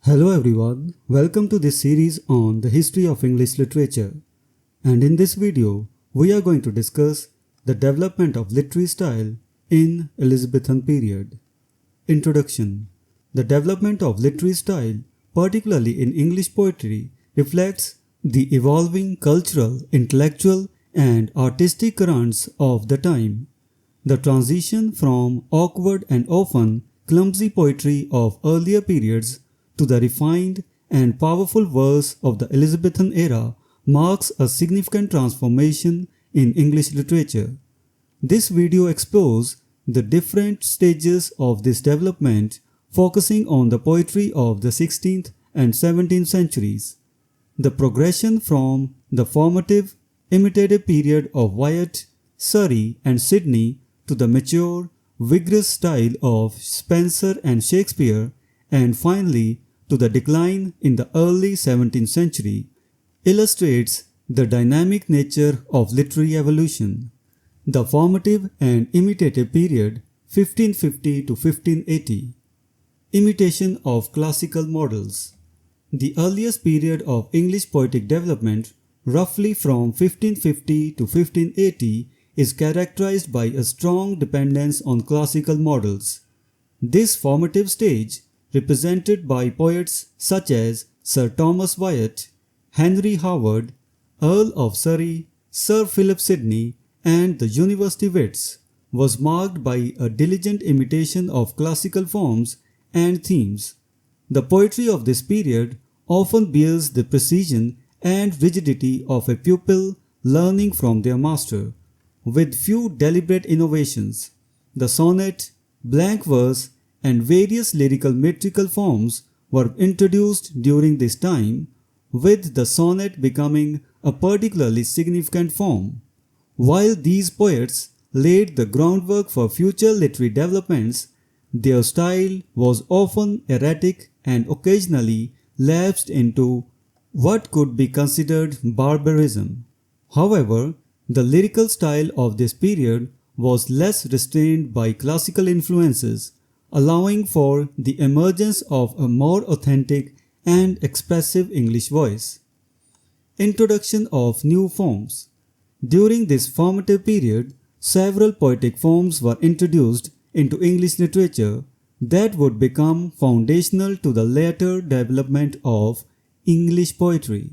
Hello everyone, welcome to this series on the history of English literature. And in this video, we are going to discuss the development of literary style in Elizabethan period. Introduction. The development of literary style, particularly in English poetry, reflects the evolving cultural, intellectual, and artistic currents of the time. The transition from awkward and often clumsy poetry of earlier periods to the refined and powerful verse of the Elizabethan era marks a significant transformation in English literature. This video explores the different stages of this development, focusing on the poetry of the 16th and 17th centuries. The progression from the formative, imitative period of Wyatt, Surrey, and Sidney to the mature, vigorous style of Spenser and Shakespeare, and finally to the decline in the early 17th century, illustrates the dynamic nature of literary evolution. The formative and imitative period 1550 to 1580. Imitation of classical models. The earliest period of English poetic development, roughly from 1550 to 1580, is characterized by a strong dependence on classical models. This formative stage, represented by poets such as Sir Thomas Wyatt, Henry Howard, Earl of Surrey, Sir Philip Sidney, and the university wits, was marked by a diligent imitation of classical forms and themes. The poetry of this period often bears the precision and rigidity of a pupil learning from their master, with few deliberate innovations. The sonnet, blank verse, and various lyrical metrical forms were introduced during this time, with the sonnet becoming a particularly significant form. While these poets laid the groundwork for future literary developments, their style was often erratic and occasionally lapsed into what could be considered barbarism. However, the lyrical style of this period was less restrained by classical influences, allowing for the emergence of a more authentic and expressive English voice. Introduction of new forms. During this formative period, several poetic forms were introduced into English literature that would become foundational to the later development of English poetry.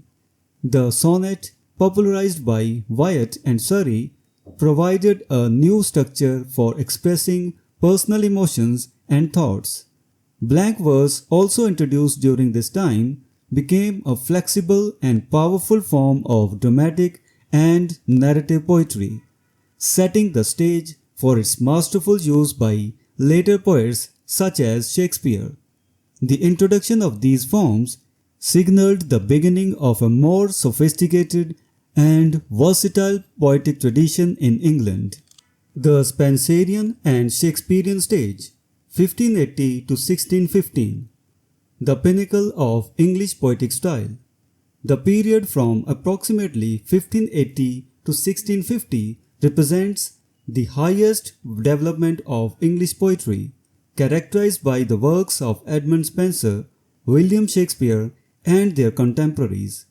The sonnet, popularized by Wyatt and Surrey, provided a new structure for expressing personal emotions and thoughts. Blank verse, also introduced during this time, became a flexible and powerful form of dramatic and narrative poetry, setting the stage for its masterful use by later poets such as Shakespeare. The introduction of these forms signaled the beginning of a more sophisticated and versatile poetic tradition in England. The Spenserian and Shakespearean stage, 1580 to 1615. The pinnacle of English poetic style. The period from approximately 1580 to 1650 represents the highest development of English poetry, characterized by the works of Edmund Spenser, William Shakespeare, and their contemporaries.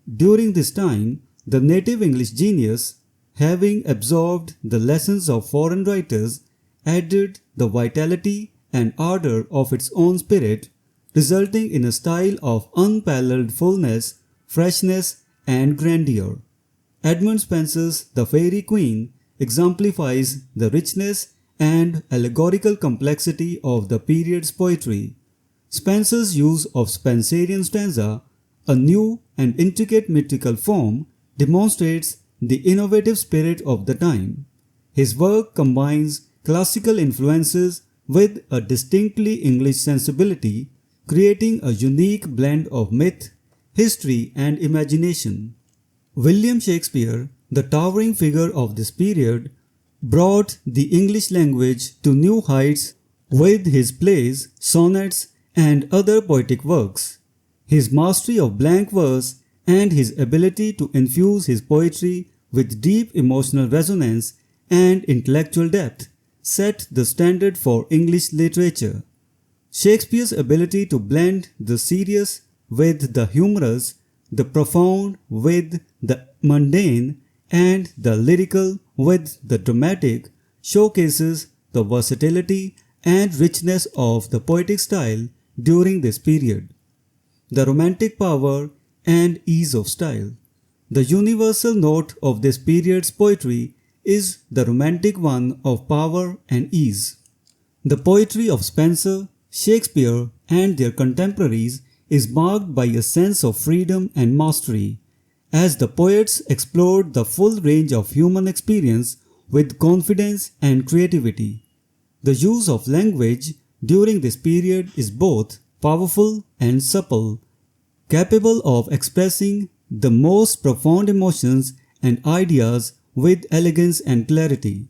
During this time, the native English genius, having absorbed the lessons of foreign writers, added the vitality and ardor of its own spirit, resulting in a style of unparalleled fullness, freshness, and grandeur. Edmund Spenser's The Faerie Queene exemplifies the richness and allegorical complexity of the period's poetry. Spenser's use of Spenserian stanza, a new and intricate metrical form, demonstrates the innovative spirit of the time. His work combines classical influences with a distinctly English sensibility, creating a unique blend of myth, history, and imagination. William Shakespeare, the towering figure of this period, brought the English language to new heights with his plays, sonnets, and other poetic works. His mastery of blank verse and his ability to infuse his poetry with deep emotional resonance and intellectual depth set the standard for English literature. Shakespeare's ability to blend the serious with the humorous, the profound with the mundane, and the lyrical with the dramatic showcases the versatility and richness of the poetic style during this period. The romantic power and ease of style. The universal note of this period's poetry is the romantic one of power and ease. The poetry of Spenser, Shakespeare, and their contemporaries is marked by a sense of freedom and mastery, as the poets explored the full range of human experience with confidence and creativity. The use of language during this period is both powerful and supple, capable of expressing the most profound emotions and ideas with elegance and clarity.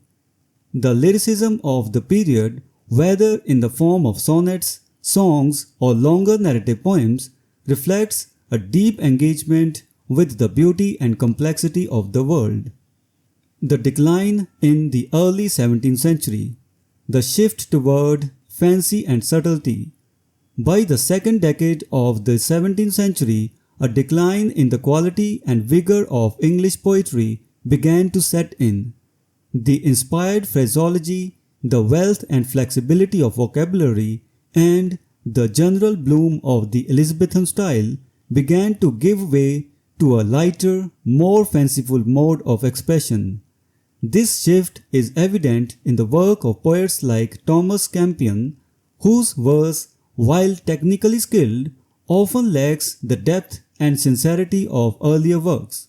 The lyricism of the period, whether in the form of sonnets, songs, or longer narrative poems, reflects a deep engagement with the beauty and complexity of the world. The decline in the early 17th century. The shift toward fancy and subtlety. By the second decade of the 17th century, a decline in the quality and vigor of English poetry began to set in. The inspired phraseology, the wealth and flexibility of vocabulary, and the general bloom of the Elizabethan style began to give way to a lighter, more fanciful mode of expression. This shift is evident in the work of poets like Thomas Campion, whose verse, while technically skilled, often lacks the depth and sincerity of earlier works.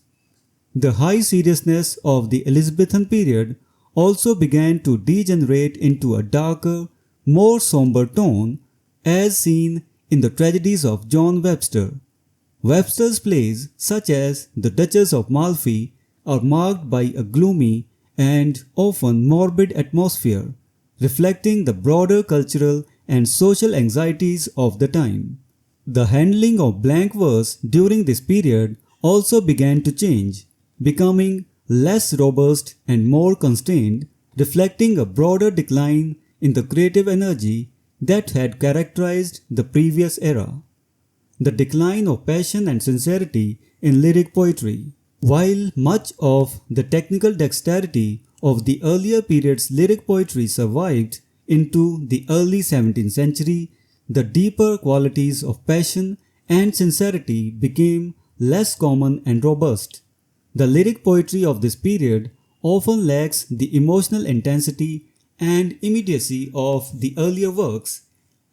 The high seriousness of the Elizabethan period also began to degenerate into a darker, more somber tone, as seen in the tragedies of John Webster. Webster's plays, such as The Duchess of Malfi, are marked by a gloomy and often morbid atmosphere, reflecting the broader cultural and social anxieties of the time. The handling of blank verse during this period also began to change, becoming less robust and more constrained, reflecting a broader decline in the creative energy that had characterized the previous era. The decline of passion and sincerity in lyric poetry. While much of the technical dexterity of the earlier period's lyric poetry survived into the early 17th century, the deeper qualities of passion and sincerity became less common and robust. The lyric poetry of this period often lacks the emotional intensity and immediacy of the earlier works,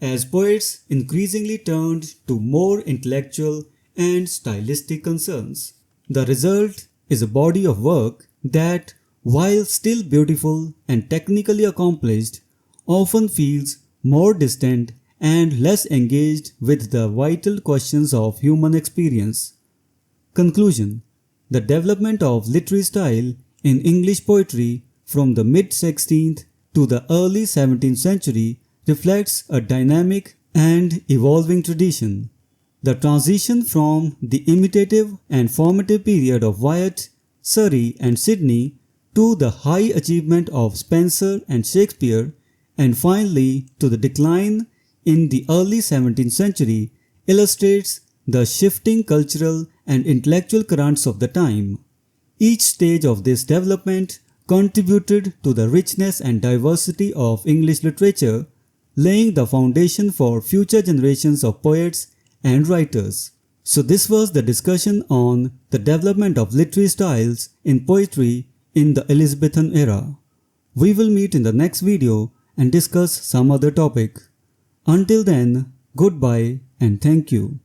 as poets increasingly turned to more intellectual and stylistic concerns. The result is a body of work that, while still beautiful and technically accomplished, often feels more distant and less engaged with the vital questions of human experience. Conclusion. The development of literary style in English poetry from the mid-16th to the early 17th century reflects a dynamic and evolving tradition. The transition from the imitative and formative period of Wyatt, Surrey, and Sidney to the high achievement of Spenser and Shakespeare, and finally to the decline in the early 17th century illustrates the shifting cultural and intellectual currents of the time. Each stage of this development contributed to the richness and diversity of English literature, laying the foundation for future generations of poets and writers. So this was the discussion on the development of literary styles in poetry in the Elizabethan era. We will meet in the next video and discuss some other topic. Until then, goodbye and thank you.